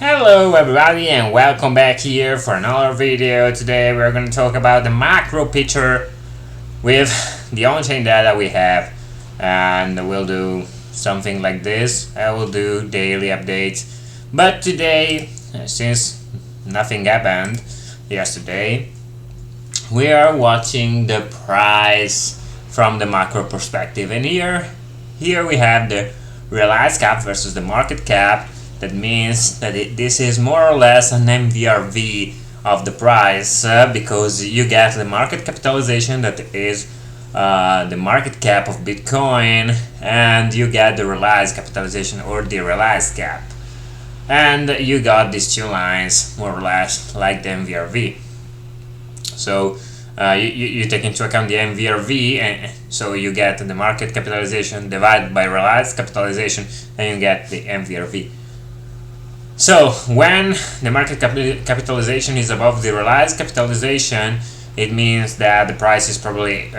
Hello everybody and welcome back here for another video. Today we're going to talk about the macro picture with the on-chain data we have, and we'll do something like this. I will do daily updates, but today, since nothing happened yesterday, we are watching the price from the macro perspective, and here we have the realized cap versus the market cap. That means that this is more or less an MVRV of the price, because you get the market capitalization, that is the market cap of Bitcoin, and you get the realized capitalization or the realized cap, and you got these two lines more or less like the MVRV. So you take into account the MVRV, and so you get the market capitalization divided by realized capitalization, and you get the MVRV. So when the market capitalization is above the realized capitalization, it means that the price is probably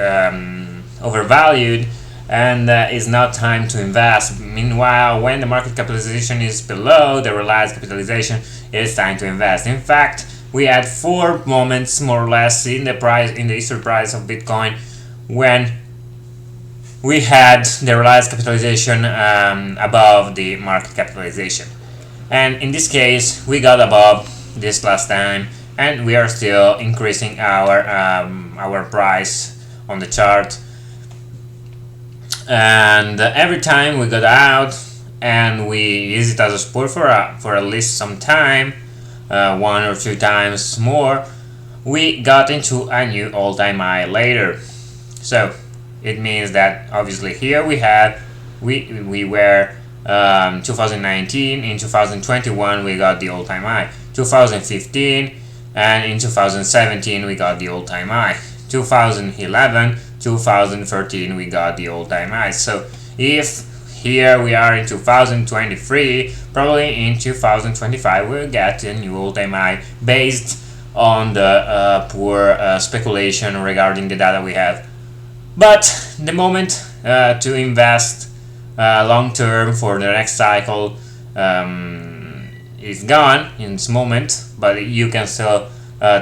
overvalued and it's not time to invest. Meanwhile, when the market capitalization is below the realized capitalization, it's time to invest. In fact, we had 4 moments more or less in the history price of Bitcoin when we had the realized capitalization above the market capitalization. And in this case, we got above this last time, and we are still increasing our price on the chart. And every time we got out and we use it as a support for at least some time, 1 or 2 times more, we got into a new all-time high later. So it means that obviously here we were 2019, in 2021 we got the all-time high, 2015, and in 2017 we got the all-time high, 2011, 2013 we got the all-time high. So if here we are in 2023, probably in 2025 we'll get a new all-time high based on the poor speculation regarding the data we have. But the moment to invest long term for the next cycle is gone in this moment, but you can still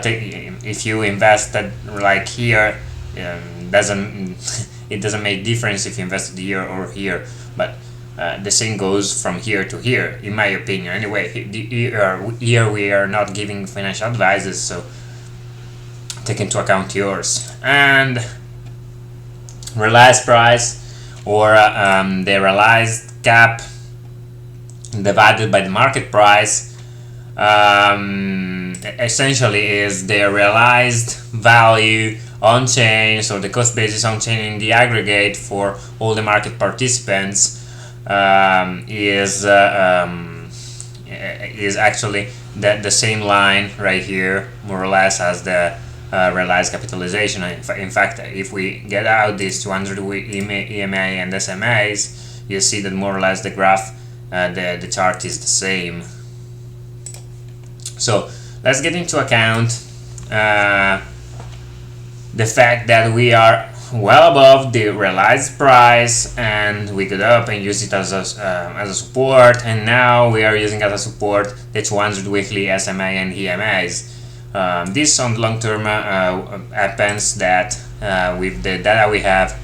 take, if you invest that like here, it doesn't make difference if you invested here or here, but the same goes from here to here, in my opinion. Anyway, here we are not giving financial advices, so take into account yours. And realized price, or the realized cap divided by the market price, essentially is the realized value on chain, so the cost basis on chain in the aggregate for all the market participants, is actually the same line right here, more or less, as the realized capitalization. In fact, if we get out these 200 EMA and SMAs, you see that more or less the graph, the chart is the same. So let's get into account the fact that we are well above the realized price, and we got up and used it as a support, and now we are using as a support the 200 weekly SMA and EMAs. This on long term happens that with the data we have,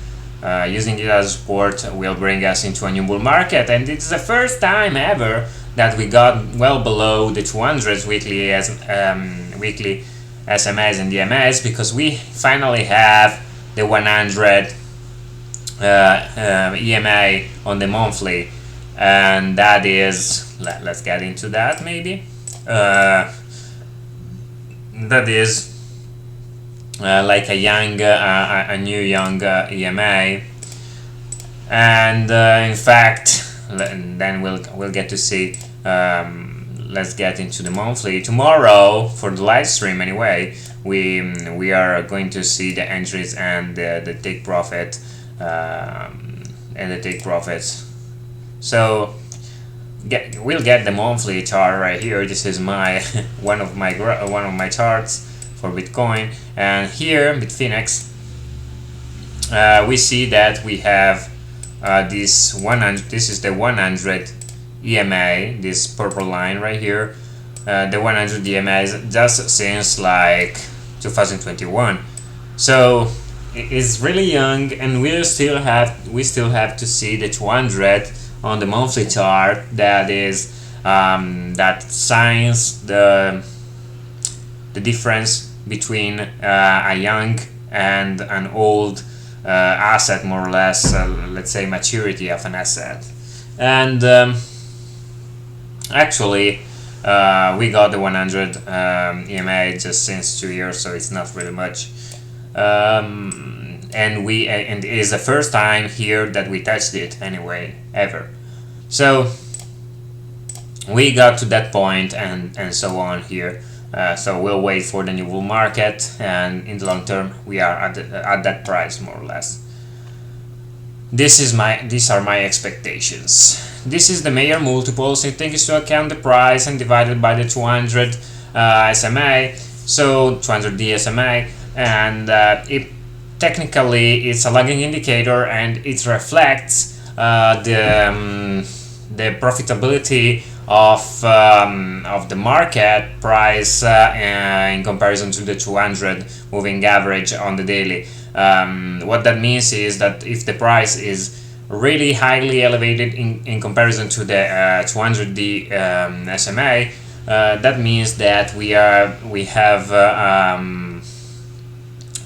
using it as support will bring us into a new bull market, and it's the first time ever that we got well below the 200 weekly weekly SMAs and DMAs, because we finally have the 100 EMA on the monthly, and that is, let's get into that maybe. That is like a new young EMA, and in fact, then we'll get to see. Let's get into the monthly tomorrow for the live stream. Anyway, we are going to see the entries and the take profit profits. So we'll get the monthly chart right here. This is my one of my charts for Bitcoin, and here Bitfinex, we see that we have this 100. This is the 100 EMA, this purple line right here, the 100 EMAs just since like 2021. So it's really young, and we still have to see the 200 on the monthly chart. That is that signs the difference between a young and an old asset, more or less, let's say maturity of an asset. And actually we got the 100 EMA just since 2 years, so it's not really much. And it is the first time here that we touched it anyway, ever. So we got to that point, and so on here. So we'll wait for the new bull market, and in the long term we are at that price, more or less. These are my expectations. This is the Mayer multiples. It takes into account the price and divided by the 200 SMA, so 200D SMA, and it technically it's a lagging indicator, and it reflects the profitability of the market price in comparison to the 200 moving average on the daily. What that means is that if the price is really highly elevated in comparison to the 200D SMA, that means that we have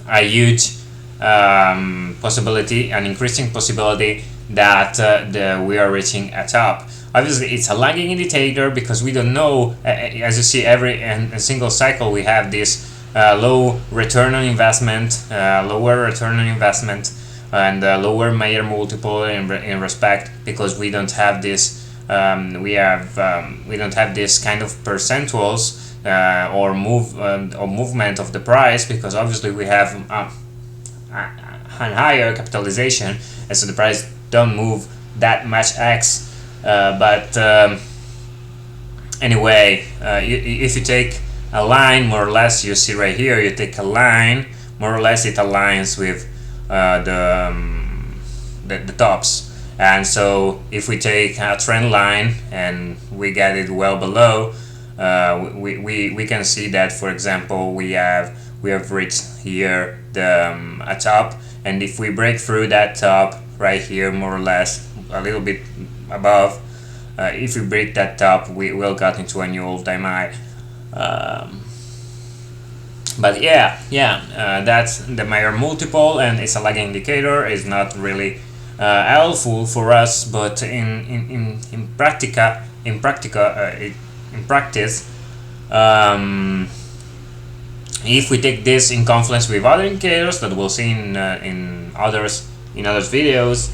a huge possibility, an increasing possibility that we are reaching a top. Obviously, it's a lagging indicator because we don't know. As you see, every single cycle we have this low return on investment, lower return on investment, and lower Mayer multiple in respect, because we don't have this. We don't have this kind of percentuals or movement of the price, because obviously we have a higher capitalization, and so the price don't move that much X. But anyway, if you take a line, more or less, you see right here, you take a line, more or less it aligns with the tops. And so if we take a trend line and we get it well below, we can see that, for example, we have reached here the a top, and if we break through that top right here, more or less a little bit above, if we break that top, we will get into a new all-time high. But that's the Mayer multiple, and it's a lagging indicator. It's not really helpful for us, but in practice, if we take this in confluence with other indicators that we'll see in others videos,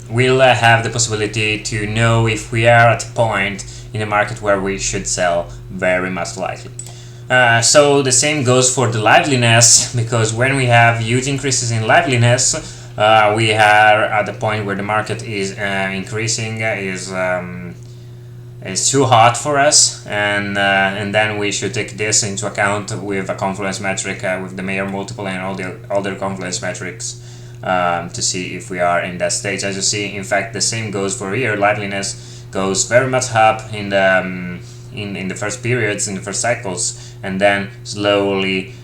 we'll have the possibility to know if we are at a point in the market where we should sell, very much likely. So the same goes for the liveliness, because when we have huge increases in liveliness, we are at the point where the market is increasing, is too hot for us, and then we should take this into account with a confluence metric, with the Mayer multiple and all the other confluence metrics, to see if we are in that stage. As you see, in fact, the same goes for here. Liveliness goes very much up in the first periods, in the first cycles, and then slowly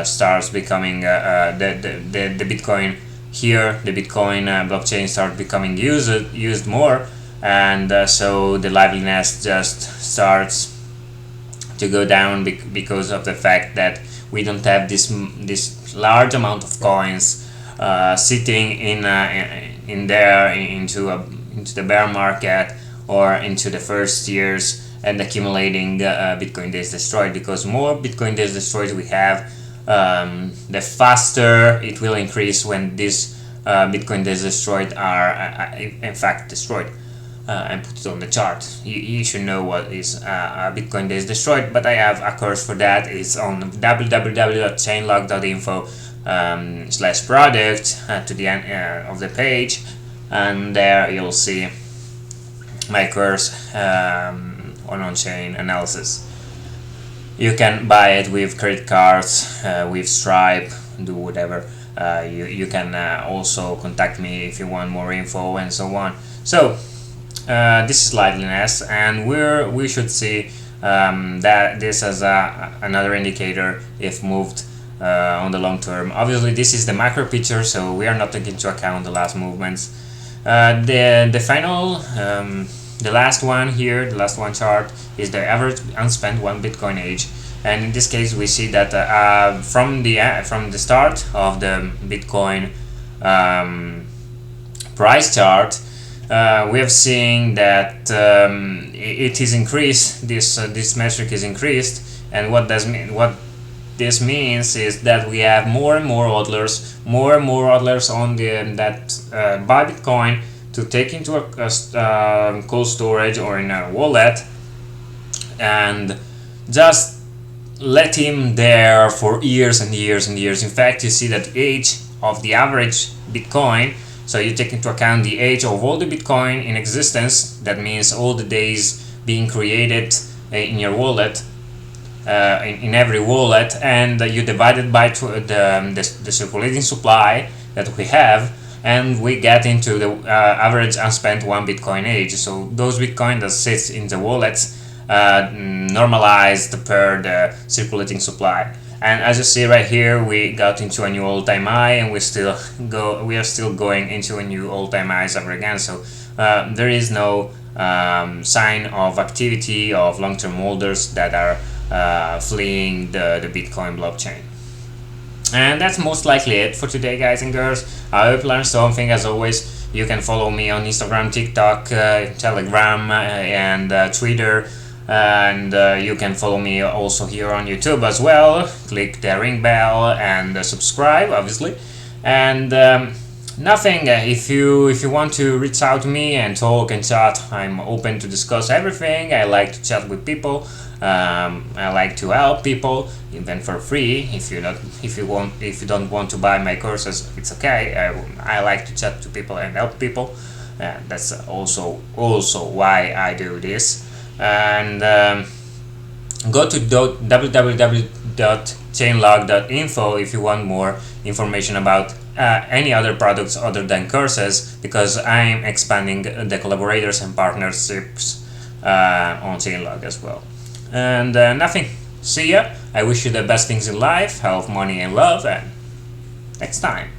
starts becoming the Bitcoin here. The Bitcoin blockchain starts becoming used more, and so the liveliness just starts to go down because of the fact that we don't have this large amount of coins sitting into the bear market or into the first years and accumulating Bitcoin days destroyed. Because more Bitcoin days destroyed we have, the faster it will increase when these Bitcoin days destroyed are in fact destroyed. And put it on the chart. You should know what is Bitcoin days destroyed, but I have a course for that. It's on www.chainlog.info/product to the end of the page, and there you'll see my course on on-chain analysis. You can buy it with credit cards, with Stripe, do whatever. You can also contact me if you want more info and so on. So this is liveliness, and we should see that this as another indicator if moved on the long term. Obviously this is the macro picture, so we are not taking into account the last movements. The final the last one here, the last one chart, is the average unspent 1 Bitcoin age, and in this case we see that from the start of the Bitcoin price chart, we have seen that it is increased. This metric is increased, and what this means is that we have more and more hodlers on that buy Bitcoin to take into a cold storage or in a wallet, and just let him there for years and years and years. In fact, you see that age of the average Bitcoin, so you take into account the age of all the Bitcoin in existence, that means all the days being created in your wallet, in every wallet, and you divide it by the circulating supply that we have, and we get into the average unspent 1 Bitcoin age. So those Bitcoin that sits in the wallets normalized per the circulating supply. And as you see right here, we got into a new all-time high, and we are still going into a new all-time highs ever again. So there is no sign of activity of long-term holders that are fleeing the Bitcoin blockchain. And that's most likely it for today, guys and girls. I hope you learned something. As always, you can follow me on Instagram, TikTok, Telegram, and Twitter. And you can follow me also here on YouTube as well. Click the ring bell and subscribe, obviously. And nothing. If you want to reach out to me and talk and chat, I'm open to discuss everything. I like to chat with people. I like to help people, even for free. If you don't want to buy my courses, it's okay. I like to chat to people and help people. That's also why I do this. And go to www.chainlog.info if you want more information about any other products other than courses, because I'm expanding the collaborators and partnerships on ChainLog as well. And nothing. See ya. I wish you the best things in life, health, money, and love, and next time.